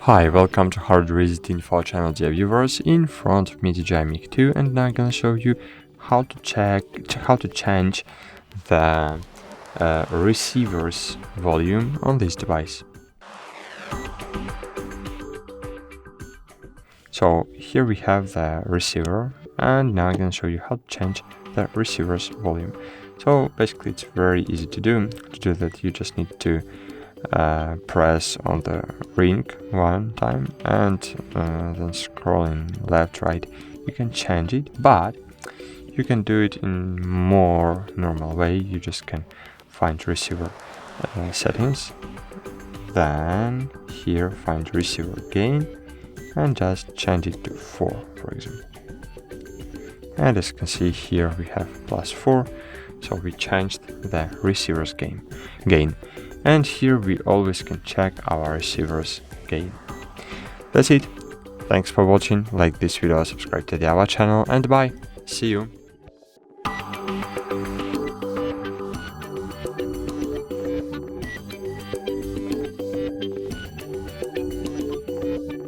Hi, welcome to HardReset.Info channel, dear viewers. In front of me DJI MIC 2, and now I'm gonna show you how to change the receiver's volume on this device. So here we have the receiver, and now I'm gonna show you how to change the receiver's volume. So basically it's very easy to do. To do that, you just need to press on the ring one time and then scrolling left, right. You can change it, but you can do it in more normal way. You just can find receiver settings, then here find receiver gain and just change it to 4, for example. And as you can see here we have +4, so we changed the receiver's gain. And here we always can check our receiver's gain. That's it. Thanks for watching. Like this video, subscribe to our channel, and bye. See you.